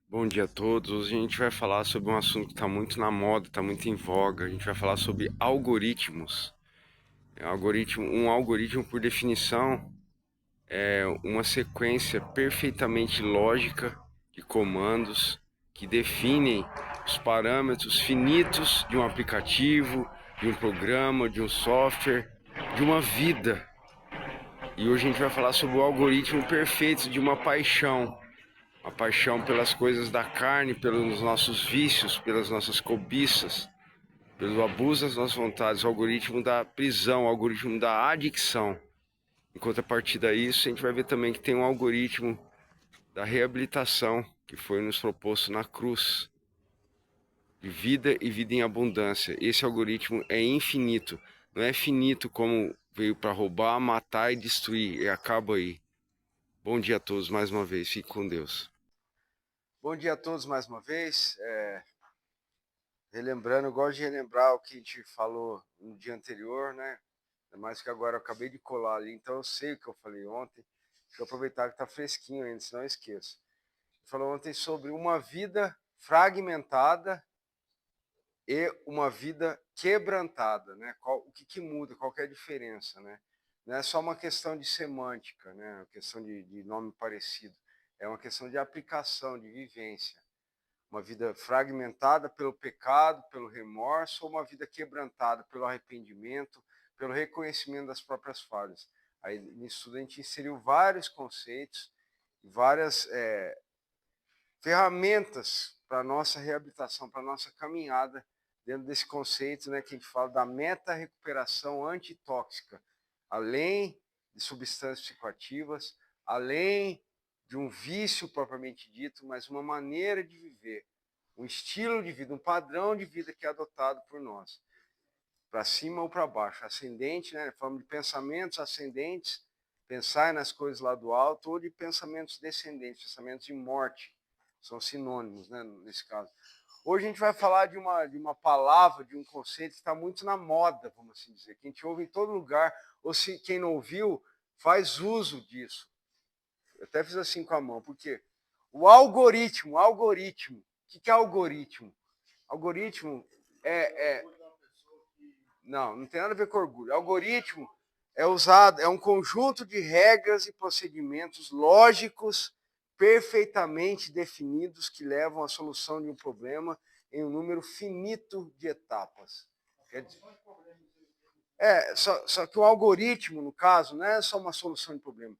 Bom dia a todos. Hoje a gente vai falar sobre um assunto que está muito na moda, está muito em voga. A gente vai falar sobre algoritmos. Um algoritmo, por definição, é uma sequência perfeitamente lógica de comandos que definem os parâmetros finitos de um aplicativo, de um programa, de um software, de uma vida. E hoje a gente vai falar sobre o algoritmo perfeito de uma paixão. A paixão pelas coisas da carne, pelos nossos vícios, pelas nossas cobiças, pelo abuso das nossas vontades, o algoritmo da prisão, o algoritmo da adicção. Em contrapartida a isso, a gente vai ver também que tem um algoritmo da reabilitação que foi nos proposto na cruz, de vida e vida em abundância. Esse algoritmo é infinito, não é finito como veio para roubar, matar e destruir, e acaba aí. Bom dia a todos mais uma vez, fique com Deus. Bom dia a todos mais uma vez. Relembrando, eu gosto de relembrar o que a gente falou no dia anterior, né? Ainda mais que agora eu acabei de colar ali, então eu sei o que eu falei ontem. Deixa eu aproveitar que está fresquinho ainda, senão eu esqueço. Falou ontem sobre uma vida fragmentada e uma vida quebrantada, né? O que muda, qual que é a diferença, né? Não é só uma questão de semântica, né? Uma questão de nome parecido. É uma questão de aplicação, de vivência. Uma vida fragmentada pelo pecado, pelo remorso, ou uma vida quebrantada pelo arrependimento, pelo reconhecimento das próprias falhas. Aí, nisso tudo, a gente inseriu vários conceitos, várias ferramentas para a nossa reabilitação, para a nossa caminhada dentro desse conceito, né, que a gente fala da meta-recuperação antitóxica, além de substâncias psicoativas, além de um vício propriamente dito, mas uma maneira de viver, um estilo de vida, um padrão de vida que é adotado por nós, para cima ou para baixo, ascendente, né, falamos de pensamentos ascendentes, pensar nas coisas lá do alto, ou de pensamentos descendentes, pensamentos de morte, são sinônimos, né, nesse caso. Hoje a gente vai falar de uma palavra, de um conceito que está muito na moda, vamos assim dizer, que a gente ouve em todo lugar, ou se quem não ouviu, faz uso disso. Eu até fiz assim com a mão, porque o algoritmo, o que é algoritmo? Algoritmo é não tem nada a ver com orgulho. Algoritmo é um conjunto de regras e procedimentos lógicos perfeitamente definidos que levam à solução de um problema em um número finito de etapas. Quer dizer, só que o algoritmo, no caso, não é só uma solução de problema.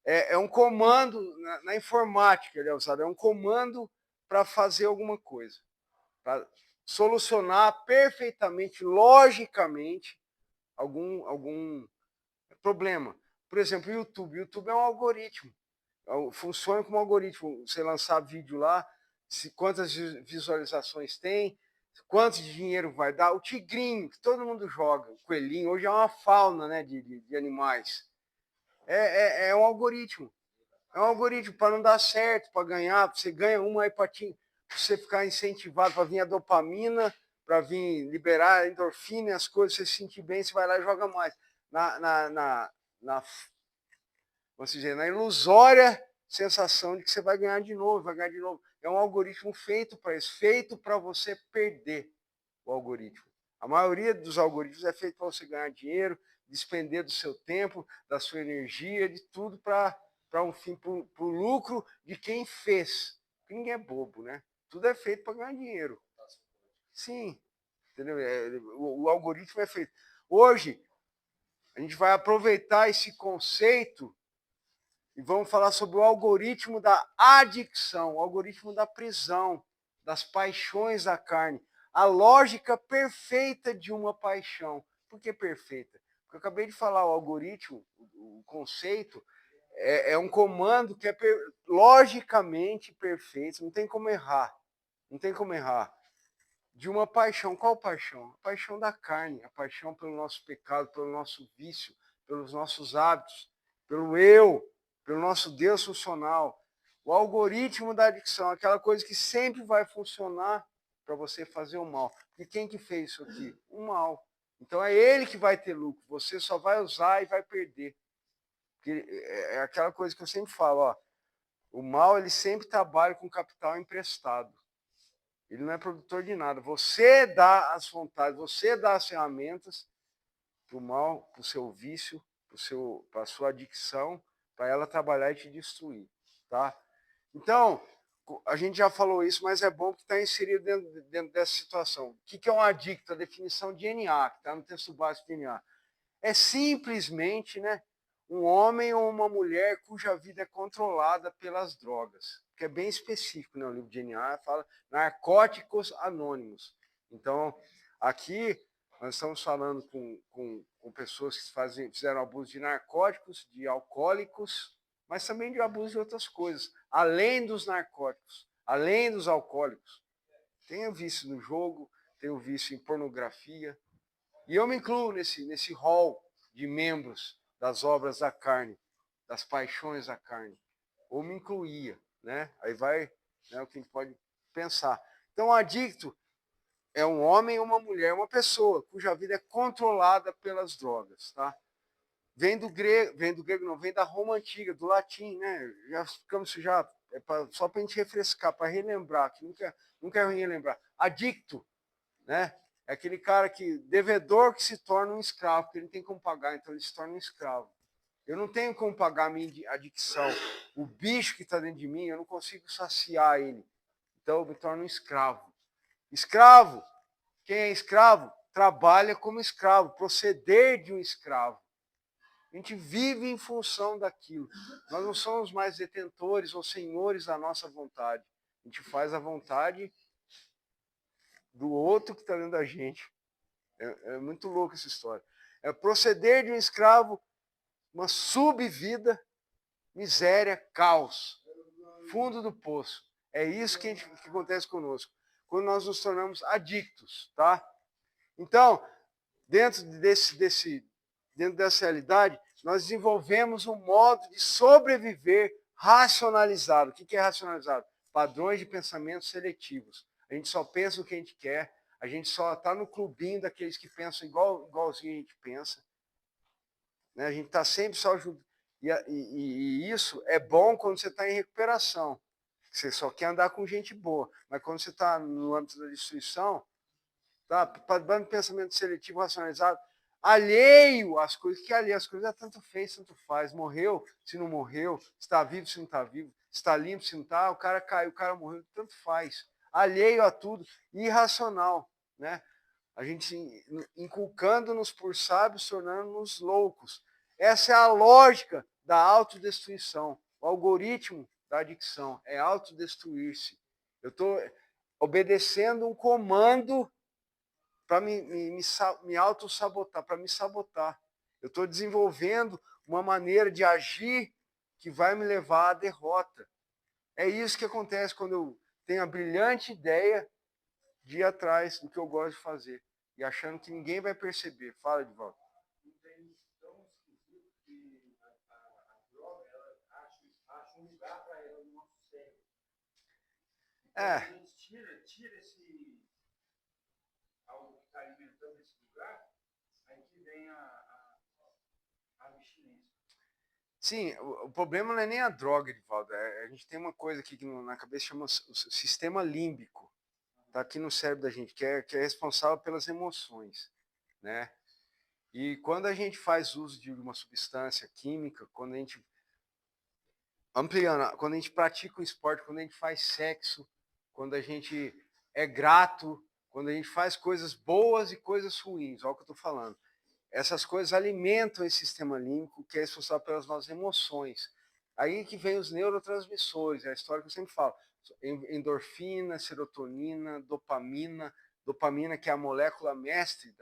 É um comando, na informática ele é usado, é um comando para fazer alguma coisa, para solucionar perfeitamente, logicamente, algum problema. Por exemplo, o YouTube. O YouTube é um algoritmo. Funciona como um algoritmo. Você lançar vídeo lá, quantas visualizações tem, quanto de dinheiro vai dar. O tigrinho, que todo mundo joga, o coelhinho, hoje é uma fauna, né, de animais. É um algoritmo. É um algoritmo para não dar certo, para ganhar. Você ganha uma aí para você ficar incentivado, para vir a dopamina, para vir liberar a endorfina, as coisas, você se sentir bem, você vai lá e joga mais. Na vamos dizer, na ilusória sensação de que você vai ganhar de novo, vai ganhar de novo. É um algoritmo feito para isso, feito para você perder o algoritmo. A maioria dos algoritmos é feito para você ganhar dinheiro, despender do seu tempo, da sua energia, de tudo para um fim, para o lucro de quem fez. Porque ninguém é bobo, né? Tudo é feito para ganhar dinheiro. Sim, entendeu? O algoritmo é feito. Hoje, a gente vai aproveitar esse conceito e vamos falar sobre o algoritmo da adicção, o algoritmo da prisão, das paixões da carne, a lógica perfeita de uma paixão. Por que perfeita? Porque eu acabei de falar, o algoritmo, o conceito, é um comando que é logicamente perfeito, não tem como errar. Não tem como errar. De uma paixão. Qual paixão? A paixão da carne, a paixão pelo nosso pecado, pelo nosso vício, pelos nossos hábitos, pelo eu, pelo nosso Deus funcional. O algoritmo da adicção, aquela coisa que sempre vai funcionar para você fazer o mal. E quem que fez isso aqui? O mal. Então é ele que vai ter lucro, você só vai usar e vai perder. Porque é aquela coisa que eu sempre falo, ó, O mal, ele sempre trabalha com capital emprestado. Ele não é produtor de nada. Você dá as vontades, você dá as ferramentas para o mal, para o seu vício, para a sua adicção, para ela trabalhar e te destruir. Tá? Então, a gente já falou isso, mas é bom que está inserido dentro dessa situação. O que é um adicto? A definição de NA, que está no texto básico de NA. É simplesmente, né, um homem ou uma mulher cuja vida é controlada pelas drogas, que é bem específico, né? O livro de NA fala narcóticos anônimos. Então, aqui nós estamos falando com pessoas que fizeram abuso de narcóticos, de alcoólicos, mas também de abuso de outras coisas, além dos narcóticos, além dos alcoólicos. Tem o vício no jogo, tem o vício em pornografia, e eu me incluo nesse hall de membros das obras da carne, das paixões da carne. Ou me incluía, né? Aí vai, né, o que a gente pode pensar. Então, o adicto é um homem, uma mulher, uma pessoa cuja vida é controlada pelas drogas, tá? Vem do grego não, vem da Roma antiga, do latim, né? Já ficamos já só para a gente refrescar, para relembrar, que nunca é ruim relembrar. Adicto, né? É aquele cara devedor que se torna um escravo, porque ele não tem como pagar, então ele se torna um escravo. Eu não tenho como pagar a minha adicção. O bicho que está dentro de mim, eu não consigo saciar ele. Então eu me torno um escravo. Escravo, quem é escravo, trabalha como escravo, proceder de um escravo. A gente vive em função daquilo. Nós não somos mais detentores ou senhores da nossa vontade. A gente faz a vontade do outro que está dentro da gente. É muito louco essa história. É proceder de um escravo, uma subvida, miséria, caos, fundo do poço. É isso que acontece conosco, quando nós nos tornamos adictos, tá? Então, dentro dessa realidade, nós desenvolvemos um modo de sobreviver racionalizado. O que é racionalizado? Padrões de pensamento seletivos. A gente só pensa o que a gente quer, a gente só está no clubinho daqueles que pensam igualzinho a gente pensa. Né? A gente está sempre só junto. E isso é bom quando você está em recuperação. Você só quer andar com gente boa. Mas quando você está no âmbito da destruição, tá? Padrão de pensamento seletivo racionalizado, alheio às coisas, que alheio às coisas é tanto fez, tanto faz. Morreu, se não morreu, está vivo, se não está vivo, está limpo, se não está, o cara caiu, o cara morreu, tanto faz. Alheio a tudo, irracional, né? A gente inculcando-nos por sábios, tornando-nos loucos. Essa é a lógica da autodestruição. O algoritmo da adicção é autodestruir-se. Eu estou obedecendo um comando para me auto-sabotar, para me sabotar. Eu estou desenvolvendo uma maneira de agir que vai me levar à derrota. É isso que acontece quando eu tenho a brilhante ideia de ir atrás do que eu gosto de fazer. E achando que ninguém vai perceber. Fala, de volta. Acha um lugar para ela no nosso cérebro. Então, a gente tira esse algo que está alimentando esse lugar, aí que vem a abstinência. Sim, o problema não é nem a droga, Edivaldo. A gente tem uma coisa aqui que na cabeça chama o sistema límbico. Está aqui no cérebro da gente, que é responsável pelas emoções, né? E quando a gente faz uso de uma substância química, quando a gente ampliando, quando a gente pratica um esporte, quando a gente faz sexo, quando a gente é grato, quando a gente faz coisas boas e coisas ruins, olha o que eu estou falando. Essas coisas alimentam esse sistema límbico que é responsável pelas nossas emoções. Aí que vem os neurotransmissores, é a história que eu sempre falo. Endorfina, serotonina, dopamina. Dopamina que é a molécula mestre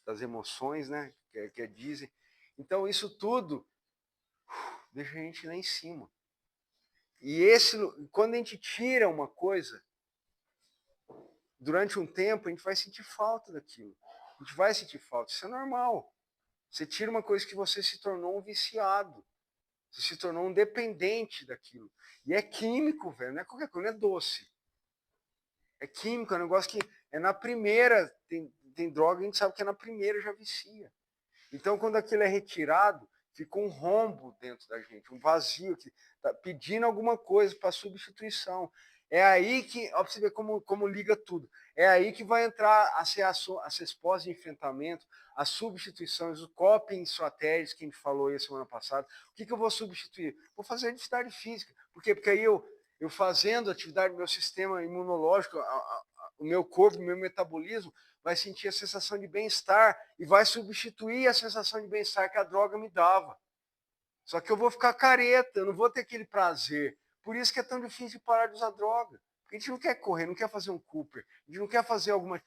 das emoções, né? Que dizem. Então isso tudo deixa a gente lá em cima. E quando a gente tira uma coisa, durante um tempo a gente vai sentir falta daquilo. A gente vai sentir falta, isso é normal. Você tira uma coisa que você se tornou um viciado. Você se tornou um dependente daquilo. E é químico, velho, não é qualquer coisa, não é doce. É químico, é um negócio que é na primeira, tem droga, a gente sabe que é na primeira já vicia. Então, quando aquilo é retirado, fica um rombo dentro da gente, um vazio, que está pedindo alguma coisa para substituição. É aí que, ó, para você ver como liga tudo, é aí que vai entrar as respostas de enfrentamento, as substituições, o coping strategies que a gente falou aí semana passada. O que eu vou substituir? Vou fazer atividade física. Por quê? Porque aí eu fazendo atividade, meu sistema imunológico, o meu corpo, o meu metabolismo, vai sentir a sensação de bem-estar e vai substituir a sensação de bem-estar que a droga me dava. Só que eu vou ficar careta, eu não vou ter aquele prazer. Por isso que é tão difícil parar de usar droga. Porque a gente não quer correr, não quer fazer um Cooper, a gente não quer fazer alguma.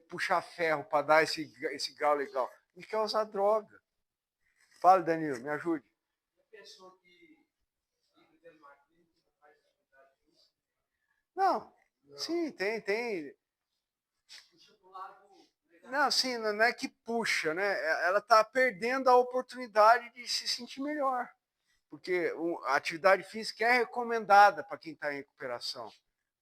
Puxar ferro para dar esse grau legal. A gente quer usar droga. Fala, Danilo, me ajude. Não, sim, tem. Não, sim, não é que puxa, né? Ela está perdendo a oportunidade de se sentir melhor. Porque a atividade física é recomendada para quem está em recuperação.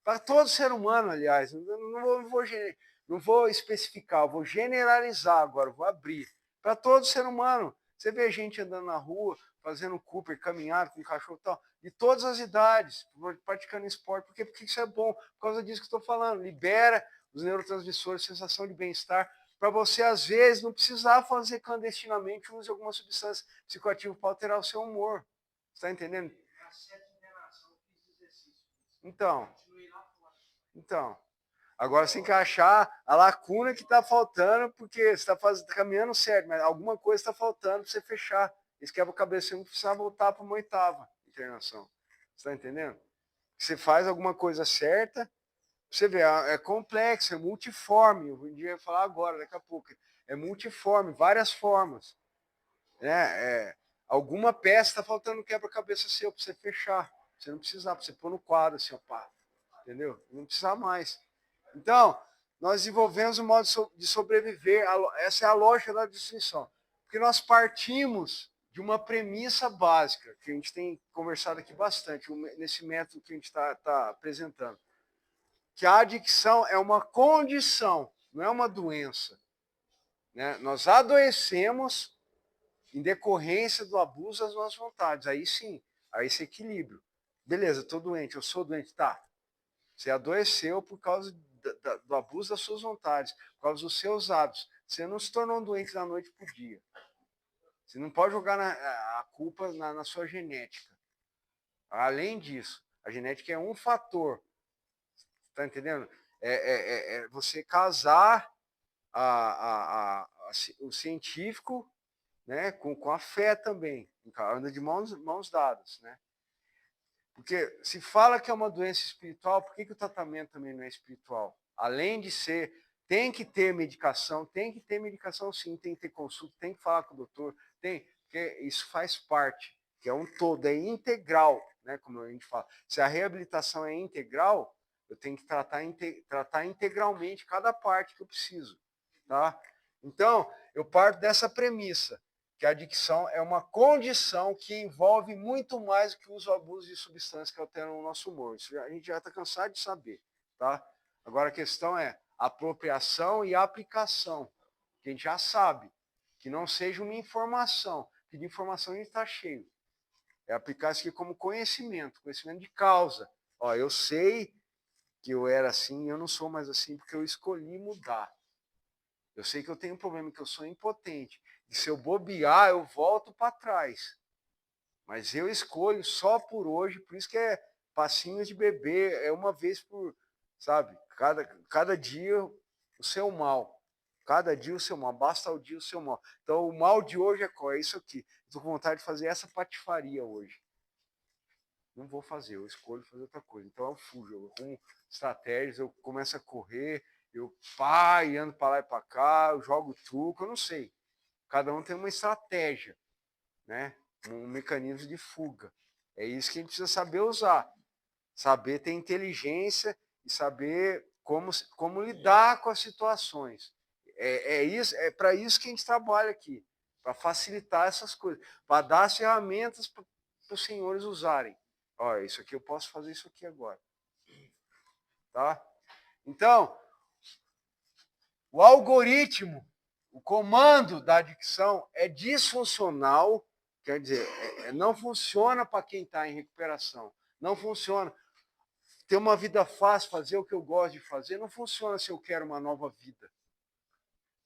Para todo ser humano, aliás. Não vou especificar, vou generalizar agora, vou abrir. Para todo ser humano. Você vê gente andando na rua, fazendo Cooper, caminhada com cachorro e tal, de todas as idades, praticando esporte. Porque isso é bom? Por causa disso que estou falando. Libera os neurotransmissores, sensação de bem-estar, para você, às vezes, não precisar fazer clandestinamente uso de alguma substância psicoativa para alterar o seu humor. Você está entendendo? Então, agora você tem que achar a lacuna que está faltando, porque você está caminhando certo, mas alguma coisa está faltando para você fechar. Esse quebra-cabeça você não precisa voltar para uma oitava internação. Você está entendendo? Você faz alguma coisa certa, você vê, é complexo, é multiforme. Eu ia falar agora, daqui a pouco. É multiforme, várias formas. Né? Alguma peça está faltando no quebra-cabeça seu para você fechar. Você não precisar, para você pôr no quadro assim, ó, pá. Entendeu? Não precisa mais. Então, nós desenvolvemos um modo de sobreviver. Essa é a lógica da destruição. Porque nós partimos de uma premissa básica, que a gente tem conversado aqui bastante, nesse método que a gente está apresentando. Que a adicção é uma condição, não é uma doença. Né? Nós adoecemos em decorrência do abuso das nossas vontades. Aí sim, aí esse equilíbrio. Beleza, estou doente, eu sou doente, tá. Você adoeceu por causa do abuso das suas vontades, por causa dos seus hábitos. Você não se tornou um doente da noite para o dia. Você não pode jogar a culpa na sua genética. Além disso, a genética é um fator. Está entendendo? É você casar o científico, né, com a fé também. Anda de mãos dadas. Né? Porque se fala que é uma doença espiritual, por que o tratamento também não é espiritual? Além de ser, tem que ter medicação sim, tem que ter consulta, tem que falar com o doutor, porque isso faz parte, que é um todo, é integral, né, como a gente fala. Se a reabilitação é integral, eu tenho que tratar integralmente cada parte que eu preciso. Tá? Então, eu parto dessa premissa que a adicção é uma condição que envolve muito mais do que o uso ou abuso de substâncias que alteram o nosso humor. Isso a gente já está cansado de saber. Tá? Agora a questão é apropriação e aplicação, que a gente já sabe, que não seja uma informação, que de informação a gente está cheio. É aplicar isso aqui como conhecimento de causa. Ó, eu sei que eu era assim, eu não sou mais assim porque eu escolhi mudar. Eu sei que eu tenho um problema, que eu sou impotente. E se eu bobear, eu volto para trás. Mas eu escolho só por hoje, por isso que é passinhos de bebê, é uma vez por, sabe? Cada dia o seu mal. Cada dia o seu mal, basta o dia o seu mal. Então o mal de hoje é qual? É isso aqui. Estou com vontade de fazer essa patifaria hoje. Não vou fazer, eu escolho fazer outra coisa. Então eu fujo, eu arrumo estratégias, eu começo a correr, eu ando para lá e para cá, eu jogo truco, eu não sei. Cada um tem uma estratégia, né? Um mecanismo de fuga. É isso que a gente precisa saber usar. Saber ter inteligência e saber como lidar com as situações. É para isso que a gente trabalha aqui, para facilitar essas coisas, para dar as ferramentas para os senhores usarem. Olha, isso aqui eu posso fazer isso aqui agora. Tá? Então, o algoritmo, o comando da adicção é disfuncional Quer dizer, não funciona para quem está em recuperação. Não funciona. Ter uma vida fácil, fazer o que eu gosto de fazer, não funciona se eu quero uma nova vida.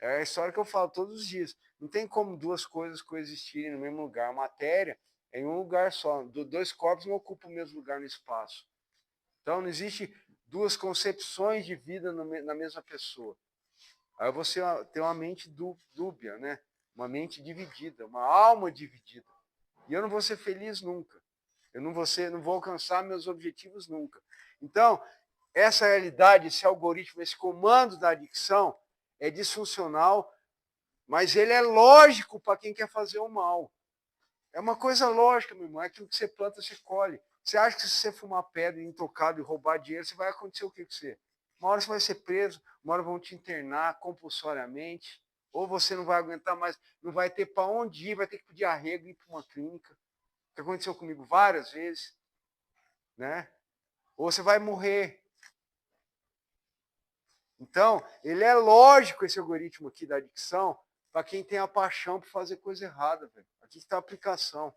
É a história que eu falo todos os dias. Não tem como duas coisas coexistirem no mesmo lugar. A matéria é em um lugar só. Dois corpos não ocupam o mesmo lugar no espaço. Então, não existe duas concepções de vida na mesma pessoa. Aí você tem uma mente dúbia, né? Uma mente dividida, uma alma dividida. E eu não vou ser feliz nunca. Eu não vou alcançar meus objetivos nunca. Então, essa realidade, esse algoritmo, esse comando da adicção é disfuncional, mas ele é lógico para quem quer fazer o mal. É uma coisa lógica, meu irmão. É aquilo que você planta, você colhe. Você acha que se você fumar pedra, intocado e roubar dinheiro, você vai acontecer o que com você? Uma hora você vai ser preso, uma hora vão te internar compulsoriamente, ou você não vai aguentar mais, não vai ter para onde ir, vai ter que pedir arrego e ir para uma clínica. Que aconteceu comigo várias vezes, né? Ou você vai morrer. Então, ele é lógico, esse algoritmo aqui da adicção, para quem tem a paixão por fazer coisa errada, velho. Aqui está a aplicação.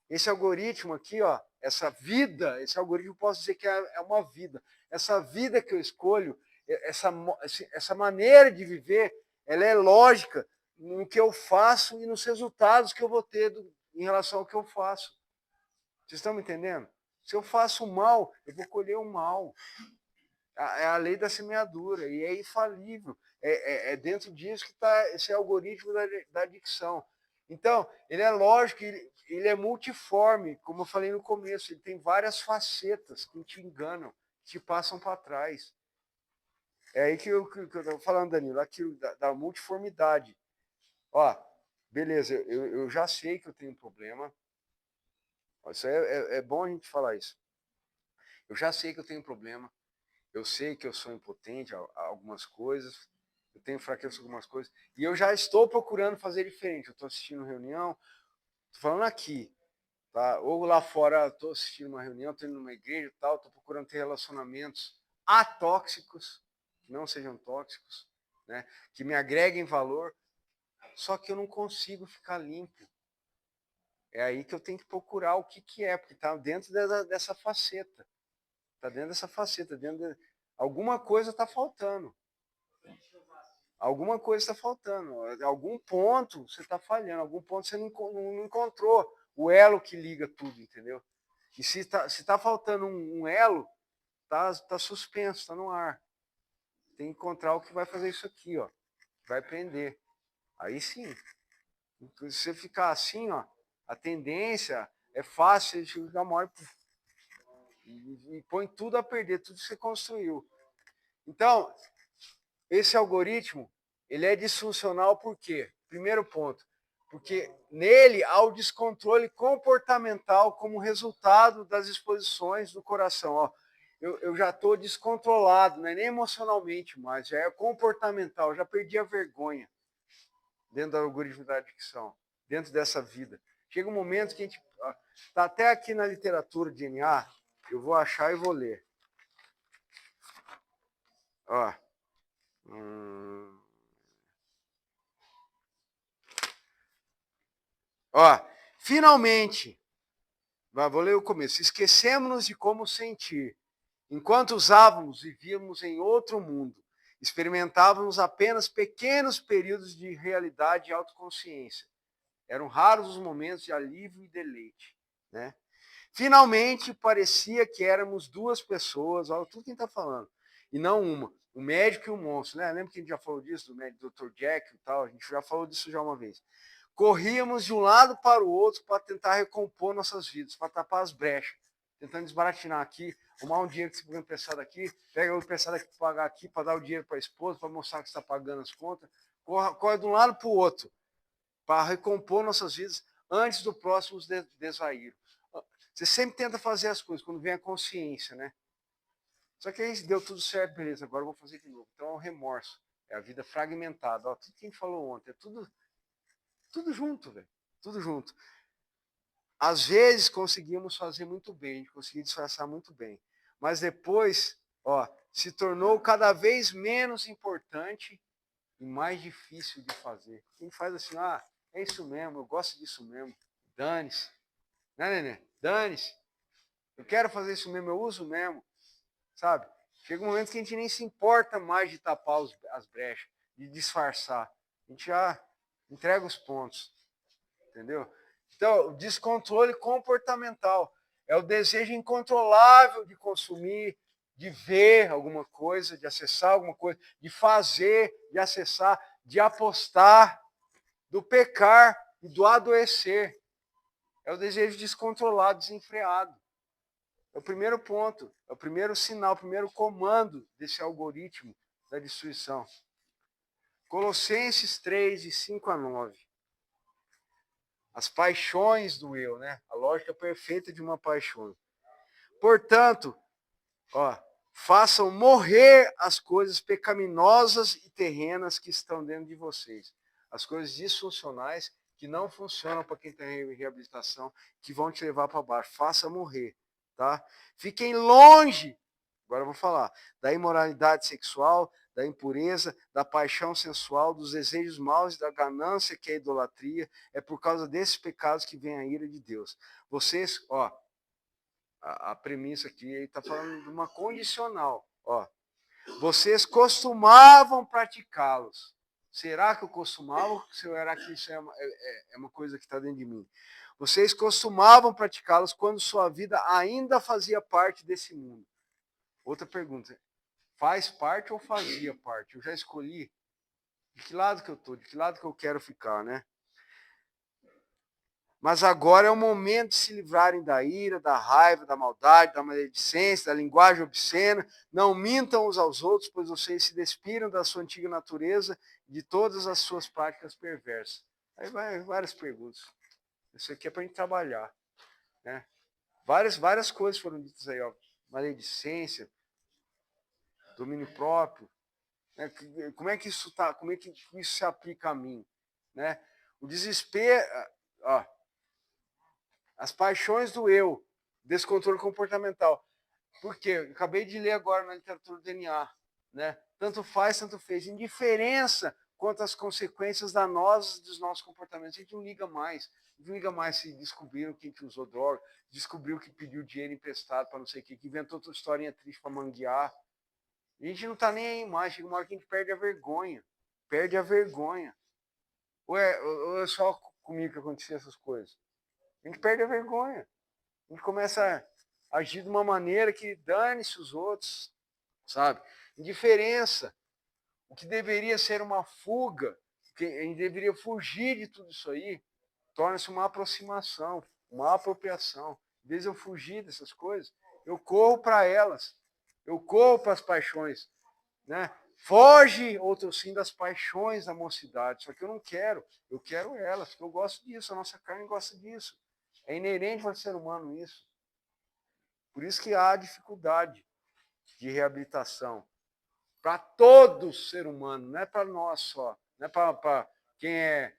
Esse algoritmo aqui, ó, essa vida, esse algoritmo eu posso dizer que é uma vida. Essa vida que eu escolho, essa maneira de viver, ela é lógica no que eu faço e nos resultados que eu vou ter em relação ao que eu faço. Vocês estão me entendendo? Se eu faço o mal, eu vou colher o mal. É a lei da semeadura e é infalível. É dentro disso que está esse algoritmo da adicção. Então, ele é lógico, ele é multiforme, como eu falei no começo, ele tem várias facetas que te enganam, que te passam para trás. É aí que eu estou falando, Danilo, aquilo da multiformidade. Ó, beleza, eu já sei que eu tenho um problema. Isso é bom a gente falar isso. Eu já sei que eu tenho um problema. Eu sei que eu sou impotente a algumas coisas, eu tenho fraqueza em algumas coisas, e eu já estou procurando fazer diferente. Eu estou assistindo reunião, estou falando aqui, tá? Ou lá fora, estou assistindo uma reunião, estou indo numa igreja e tal, estou procurando ter relacionamentos atóxicos, que não sejam tóxicos, né? Que me agreguem valor, só que eu não consigo ficar limpo. É aí que eu tenho que procurar o que é, porque está dentro dessa faceta. Está dentro dessa faceta, alguma coisa está faltando. Alguma coisa está faltando. Algum ponto você está falhando, algum ponto você não encontrou o elo que liga tudo, entendeu? E se tá faltando um elo, tá suspenso, está no ar. Tem que encontrar o que vai fazer isso aqui, ó. Vai prender. Aí sim. Se você ficar assim, ó, a tendência é fácil, você fica uma hora e põe tudo a perder, tudo que você construiu. Então, esse algoritmo, ele é disfuncional por quê? Primeiro ponto, porque nele há o descontrole comportamental como resultado das exposições do coração. Ó, eu já estou descontrolado, não é nem emocionalmente mais, já é comportamental, já perdi a vergonha dentro do algoritmo da adicção, dentro dessa vida. Chega um momento que a gente está até aqui na literatura de NA, eu vou achar e vou ler. Ó, ó, finalmente, vou ler o começo. Esquecemos-nos de como sentir. Enquanto usávamos, vivíamos em outro mundo. Experimentávamos apenas pequenos períodos de realidade e autoconsciência. Eram raros os momentos de alívio e deleite, né? Finalmente, parecia que éramos duas pessoas, olha tudo quem está falando, e não uma. O médico e o monstro, né? Lembra que a gente já falou disso, do médico Dr. Jack e tal? A gente já falou disso já uma vez. Corríamos de um lado para o outro para tentar recompor nossas vidas, para tapar as brechas, tentando desbaratinar aqui, arrumar um dinheiro que você pode emprestar daqui, pega o emprestado aqui para pagar aqui, para dar o dinheiro para a esposa, para mostrar que está pagando as contas, corre de um lado para o outro, para recompor nossas vidas antes do próximo desvair. Você sempre tenta fazer as coisas quando vem a consciência, né? Só que aí deu tudo certo, beleza, agora eu vou fazer de novo. Então é o remorso, é a vida fragmentada. Ó, tudo que a gente falou ontem, é tudo junto, velho. Tudo junto. Às vezes conseguimos fazer muito bem, conseguimos disfarçar muito bem. Mas depois, ó, se tornou cada vez menos importante e mais difícil de fazer. Quem faz assim, é isso mesmo, eu gosto disso mesmo. Dane-se. Né, Nenê? Dane-se. Eu quero fazer isso mesmo, eu uso mesmo. Sabe? Chega um momento que a gente nem se importa mais de tapar as brechas, de disfarçar. A gente já entrega os pontos. Entendeu? Então, o descontrole comportamental é o desejo incontrolável de consumir, de ver alguma coisa, de acessar alguma coisa, de fazer, de acessar, de apostar, do pecar e do adoecer. É o desejo descontrolado, desenfreado. É o primeiro ponto, é o primeiro sinal, o primeiro comando desse algoritmo da destruição. Colossenses 3, de 5 a 9. As paixões do eu, né? A lógica perfeita de uma paixão. Portanto, façam morrer as coisas pecaminosas e terrenas que estão dentro de vocês. As coisas disfuncionais que não funcionam para quem tem reabilitação, que vão te levar para baixo. Faça morrer, tá? Fiquem longe, agora eu vou falar, da imoralidade sexual, da impureza, da paixão sensual, dos desejos maus e da ganância, que é a idolatria. É por causa desses pecados que vem a ira de Deus. Vocês, a premissa aqui, ele está falando de uma condicional. Vocês costumavam praticá-los. Será que eu costumava ou será que isso é uma coisa que está dentro de mim? Vocês costumavam praticá-los quando sua vida ainda fazia parte desse mundo. Outra pergunta. Faz parte ou fazia parte? Eu já escolhi de que lado que eu estou, de que lado que eu quero ficar, né? Mas agora é o momento de se livrarem da ira, da raiva, da maldade, da maledicência, da linguagem obscena. Não mintam uns aos outros, pois vocês se despiram da sua antiga natureza e de todas as suas práticas perversas. Aí vai várias perguntas. Isso aqui é para a gente trabalhar, né? Várias coisas foram ditas aí, maledicência, domínio próprio. Né? Como é que isso tá? Como é que isso se aplica a mim, né? O desespero, as paixões do eu, descontrole comportamental. Por quê? Eu acabei de ler agora na literatura do DNA, né? Tanto faz, tanto fez. Indiferença quanto às consequências danosas dos nossos comportamentos. A gente não liga mais. A gente não liga mais se descobriram quem que usou droga, descobriu que pediu dinheiro emprestado para não sei o que inventou outra historinha triste para manguear. A gente não está nem aí mais. Chega uma hora que a gente perde a vergonha. Perde a vergonha. Ou é só comigo que acontecia essas coisas? A gente perde a vergonha. A gente começa a agir de uma maneira que dane-se os outros, sabe? Indiferença. O que deveria ser uma fuga, que a gente deveria fugir de tudo isso aí, torna-se uma aproximação, uma apropriação. Em vez de eu fugir dessas coisas, eu corro para elas. Eu corro para as paixões, né? Foge, outro sim, das paixões da mocidade. Só que eu não quero. Eu quero elas, porque eu gosto disso. A nossa carne gosta disso. É inerente ao ser humano isso. Por isso que há dificuldade de reabilitação. Para todo ser humano, não é para nós só. Não é para quem é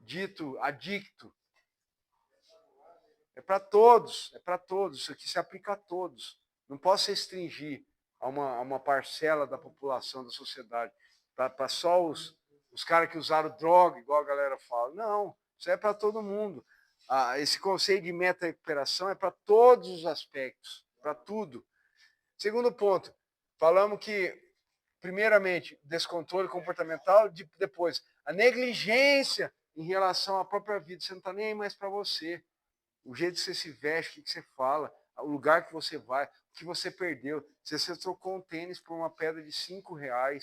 dito adicto. É para todos, é para todos. Isso aqui se aplica a todos. Não posso restringir a uma parcela da população, da sociedade, para só os caras que usaram droga, igual a galera fala. Não, isso é para todo mundo. Esse conceito de meta-recuperação é para todos os aspectos, para tudo. Segundo ponto, falamos que, primeiramente, descontrole comportamental, depois, a negligência em relação à própria vida. Você não está nem aí mais para você. O jeito que você se veste, o que você fala, o lugar que você vai, o que você perdeu. Se você trocou um tênis por uma pedra de R$5,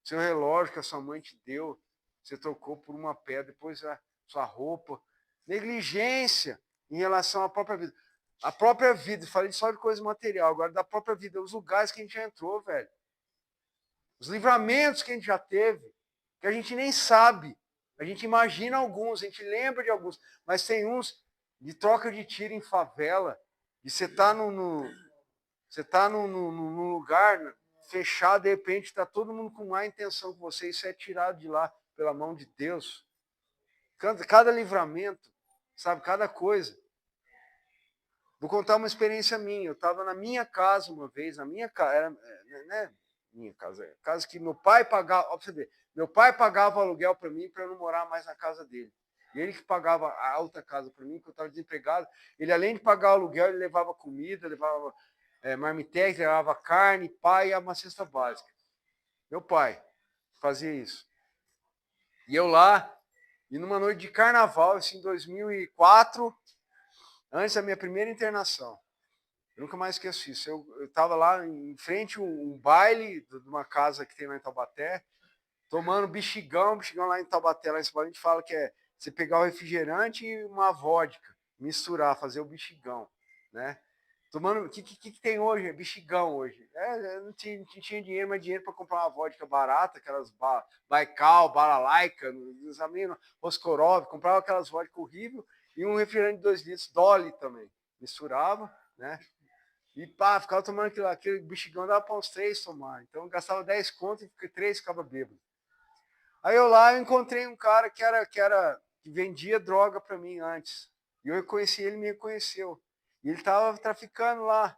seu relógio que a sua mãe te deu, você trocou por uma pedra, depois a sua roupa. Negligência em relação à própria vida. A própria vida, falei só de coisa material, agora da própria vida, os lugares que a gente já entrou, velho. Os livramentos que a gente já teve, que a gente nem sabe. A gente imagina alguns, a gente lembra de alguns, mas tem uns de troca de tiro em favela, de você estar num lugar fechado, de repente está todo mundo com má intenção com você, isso é tirado de lá pela mão de Deus. Cada livramento, sabe, cada coisa. Vou contar uma experiência minha. Eu estava na minha casa uma vez, na minha casa, né? Minha casa, casa que meu pai pagava, ó, pra você ver, meu pai pagava aluguel para mim para eu não morar mais na casa dele. E ele que pagava a alta casa para mim, que eu estava desempregado. Ele, além de pagar o aluguel, ele levava comida, levava marmitex, levava carne, pá, e uma cesta básica. Meu pai fazia isso. E eu lá, e numa noite de carnaval, isso em 2004, antes da minha primeira internação. Eu nunca mais esqueço isso. Eu estava lá em frente a um baile de uma casa que tem lá em Taubaté, tomando bexigão lá em Taubaté, lá em São Paulo, a gente fala que é você pegar o refrigerante e uma vodka, misturar, fazer o bexigão, né? Tomando, o que tem hoje? É bexigão hoje. Não tinha dinheiro, mas dinheiro para comprar uma vodka barata, aquelas Baikal, Balalaica, Roskorov, comprava aquelas vodka horrível e um refrigerante de 2 litros, Dolly também. Misturava, né? E pá, ficava tomando aquele bexigão, dava para uns 3 tomar. Então eu gastava 10 conto e 3 ficava bêbado. Aí eu encontrei um cara que vendia droga para mim antes. E eu conheci ele, me reconheceu. E ele tava traficando lá.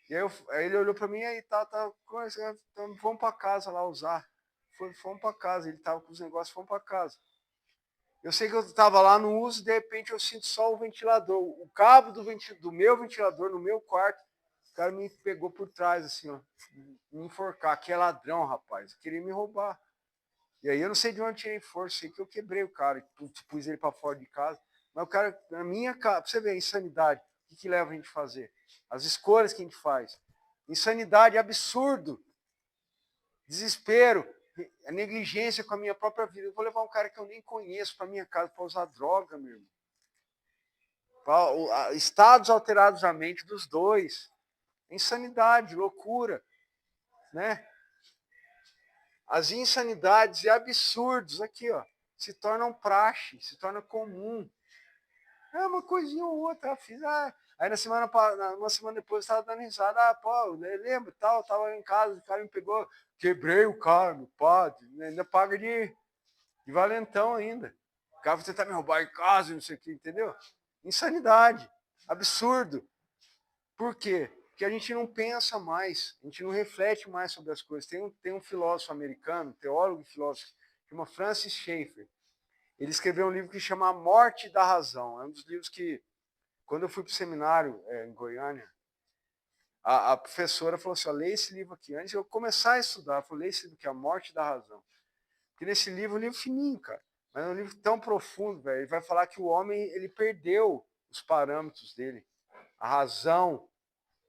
E aí ele olhou para mim e vamos para casa lá usar. Fomos para casa, ele tava com os negócios, fomos para casa. Eu sei que eu estava lá no uso, de repente eu sinto só o ventilador, o cabo do meu ventilador no meu quarto. O cara me pegou por trás, assim, ó, me enforcar. Que é ladrão, rapaz, queria me roubar. E aí eu não sei de onde tirei força, sei que eu quebrei o cara, pus ele para fora de casa. Mas o cara, na minha casa, pra você ver a insanidade, o que leva a gente a fazer? As escolhas que a gente faz. Insanidade, absurdo, desespero, a negligência com a minha própria vida. Eu vou levar um cara que eu nem conheço para minha casa para usar droga, meu irmão. Estados alterados da mente dos dois. Insanidade, loucura, né? As insanidades e absurdos aqui, ó, se tornam praxe, se torna comum. É uma coisinha ou outra, fiz. Aí uma semana depois eu estava dando risada. Pô, lembra, tal, tava em casa, o cara me pegou, quebrei o cara, meu padre, ainda paga de valentão ainda. O cara vai tentar me roubar em casa, não sei o que, entendeu? Insanidade, absurdo. Por quê? Porque a gente não pensa mais, a gente não reflete mais sobre as coisas. Tem um filósofo americano, teólogo e filósofo, chama Francis Schaeffer. Ele escreveu um livro que chama A Morte da Razão. É um dos livros que, quando eu fui para o seminário em Goiânia, a professora falou assim, leia esse livro aqui. Antes de eu começar a estudar, ela falou, leia esse livro aqui, A Morte da Razão. Porque nesse livro, é um livro fininho, cara, mas é um livro tão profundo, velho. Ele vai falar que o homem, ele perdeu os parâmetros dele, a razão,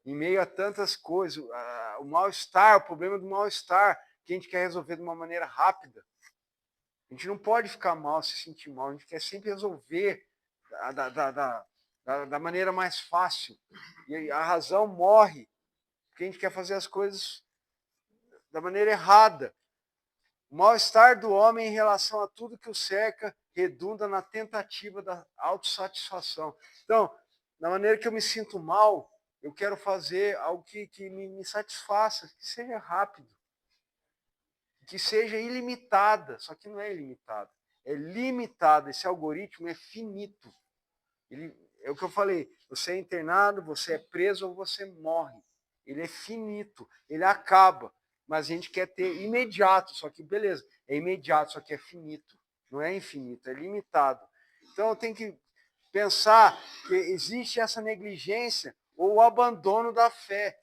em meio a tantas coisas, o mal-estar, o problema do mal-estar, que a gente quer resolver de uma maneira rápida. A gente não pode ficar mal, se sentir mal, a gente quer sempre resolver da maneira mais fácil. E a razão morre, porque a gente quer fazer as coisas da maneira errada. O mal-estar do homem em relação a tudo que o cerca redunda na tentativa da autossatisfação. Então, na maneira que eu me sinto mal, eu quero fazer algo que me satisfaça, que seja rápido, que seja ilimitada, só que não é ilimitada, é limitada, esse algoritmo é finito. É o que eu falei, você é internado, você é preso ou você morre. Ele é finito, ele acaba, mas a gente quer ter imediato, só que beleza, é imediato, só que é finito, não é infinito, é limitado. Então eu tenho que pensar que existe essa negligência ou o abandono da fé.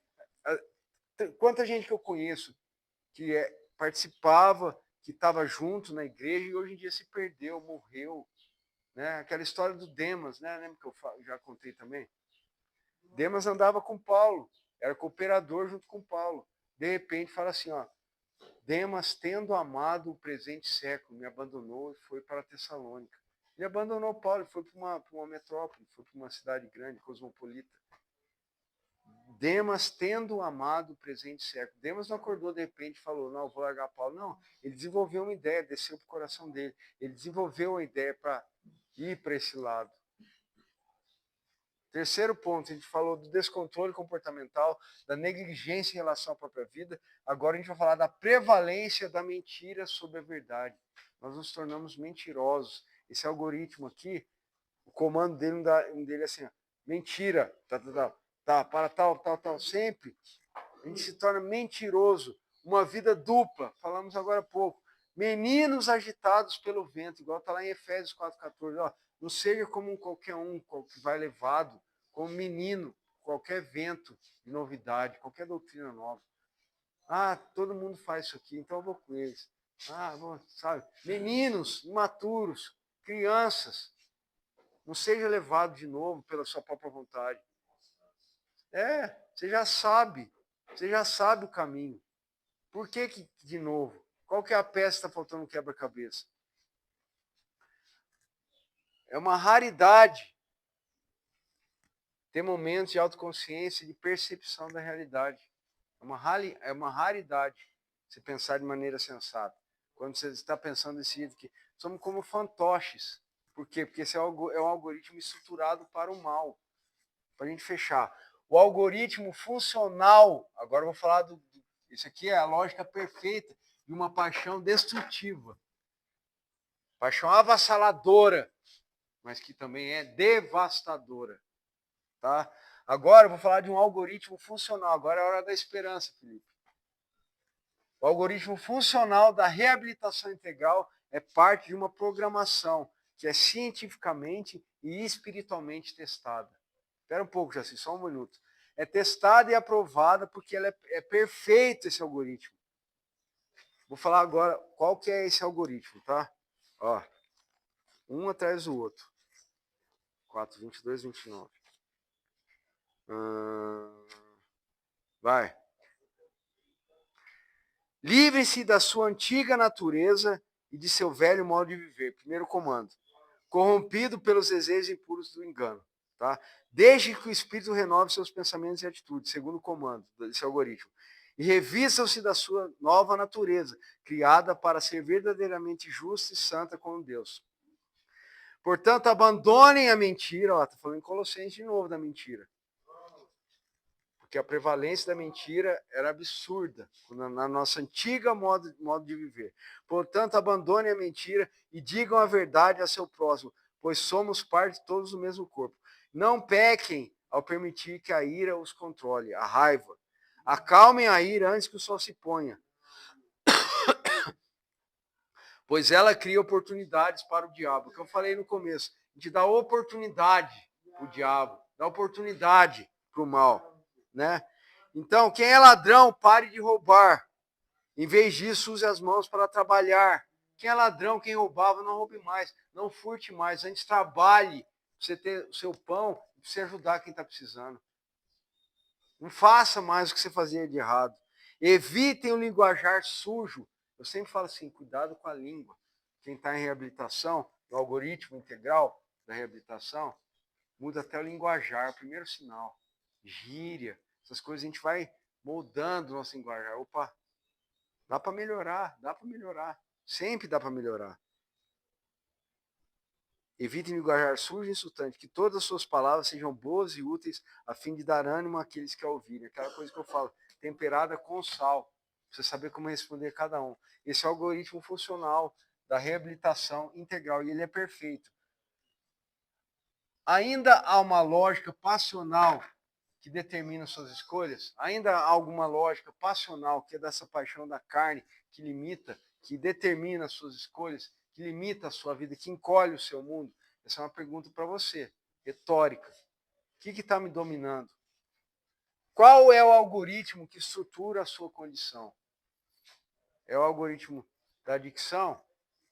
Quanta gente que eu conheço que participava, que estava junto na igreja e hoje em dia se perdeu, morreu. Né? Aquela história do Demas, né? Lembra que eu já contei também? Demas andava com Paulo, era cooperador junto com Paulo. De repente fala assim, ó, Demas, tendo amado o presente século, me abandonou e foi para Tessalônica. Ele abandonou Paulo, foi para uma metrópole, foi para uma cidade grande, cosmopolita. Demas, tendo amado o presente século. Demas não acordou de repente e falou, não, vou largar Paulo. Não, ele desenvolveu uma ideia, desceu para o coração dele. Ele desenvolveu uma ideia para ir para esse lado. Terceiro ponto, a gente falou do descontrole comportamental, da negligência em relação à própria vida. Agora a gente vai falar da prevalência da mentira sobre a verdade. Nós nos tornamos mentirosos. Esse algoritmo aqui, o comando dele é assim, ó, mentira, para tal, sempre. A gente se torna mentiroso. Uma vida dupla, falamos agora há pouco. Meninos agitados pelo vento, igual está lá em Efésios 4,14. Ó, não seja como qualquer um que vai levado, como menino, qualquer vento de novidade, qualquer doutrina nova. Ah, todo mundo faz isso aqui, então eu vou com eles. Ah, sabe? Meninos, imaturos, crianças, não seja levado de novo pela sua própria vontade. Você já sabe o caminho. Por que de novo? Qual que é a peça que está faltando no quebra-cabeça? É uma raridade ter momentos de autoconsciência e de percepção da realidade. É uma raridade você pensar de maneira sensata. Quando você está pensando desse jeito que somos como fantoches. Por quê? Porque esse é um algoritmo estruturado para o mal. Para a gente fechar. O algoritmo funcional, agora eu vou falar isso aqui é a lógica perfeita de uma paixão destrutiva. Paixão avassaladora, mas que também é devastadora. Tá? Agora eu vou falar de um algoritmo funcional. Agora é a hora da esperança, Felipe. O algoritmo funcional da reabilitação integral é parte de uma programação que é cientificamente e espiritualmente testada. Espera um pouco, Jaci, só um minuto. É testada e aprovada porque ela é perfeito esse algoritmo. Vou falar agora qual que é esse algoritmo, tá? Ó, um atrás do outro. 4, 22, 29. Vai. Livre-se da sua antiga natureza e de seu velho modo de viver. Primeiro comando. Corrompido pelos desejos impuros do engano. Tá? Desde que o Espírito renove seus pensamentos e atitudes. Segundo comando desse algoritmo. E revista-se da sua nova natureza, criada para ser verdadeiramente justa e santa como Deus. Portanto, abandonem a mentira. Está falando em Colossenses de novo da mentira. Porque a prevalência da mentira era absurda na nossa antiga modo de viver. Portanto, abandonem a mentira e digam a verdade a seu próximo, pois somos parte todos do mesmo corpo. Não pequem ao permitir que a ira os controle, a raiva. Acalmem a ira antes que o sol se ponha, pois ela cria oportunidades para o diabo. O que eu falei no começo, a gente dá oportunidade para o diabo, dá oportunidade para o mal, né? Então, quem é ladrão, pare de roubar. Em vez disso, use as mãos para trabalhar. Quem é ladrão, quem roubava, não roube mais. Não furte mais. Antes trabalhe para você ter o seu pão e para você ajudar quem está precisando. Não faça mais o que você fazia de errado. Evitem o linguajar sujo. Eu sempre falo assim, cuidado com a língua. Quem está em reabilitação, no algoritmo integral da reabilitação, muda até o linguajar, primeiro sinal. Gíria, essas coisas a gente vai moldando o nosso linguajar. Opa, dá para melhorar, sempre dá para melhorar. Evitem linguajar sujo e insultante, que todas as suas palavras sejam boas e úteis, a fim de dar ânimo àqueles que a ouvirem. Aquela coisa que eu falo, temperada com sal, para você saber como responder a cada um. Esse é o algoritmo funcional da reabilitação integral, e ele é perfeito. Ainda há uma lógica passional que determina suas escolhas? Ainda há alguma lógica passional, que é dessa paixão da carne, que limita, que determina as suas escolhas, que limita a sua vida, que encolhe o seu mundo? Essa é uma pergunta para você, retórica. O que está me dominando? Qual é o algoritmo que estrutura a sua condição? É o algoritmo da adicção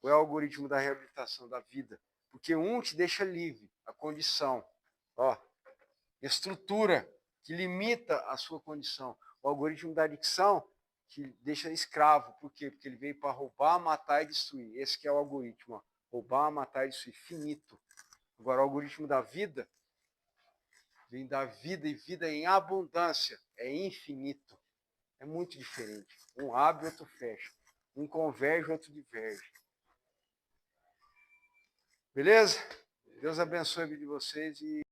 ou é o algoritmo da reabilitação da vida? Porque um te deixa livre, a condição. Ó, estrutura que limita a sua condição. O algoritmo da adicção que deixa escravo. Por quê? Porque ele veio para roubar, matar e destruir. Esse que é o algoritmo. Ó. Roubar, matar e destruir. Finito. Agora, o algoritmo da vida vem da vida e vida em abundância. É infinito. É muito diferente. Um abre, outro fecha. Um converge, outro diverge. Beleza? Deus abençoe a vida de vocês e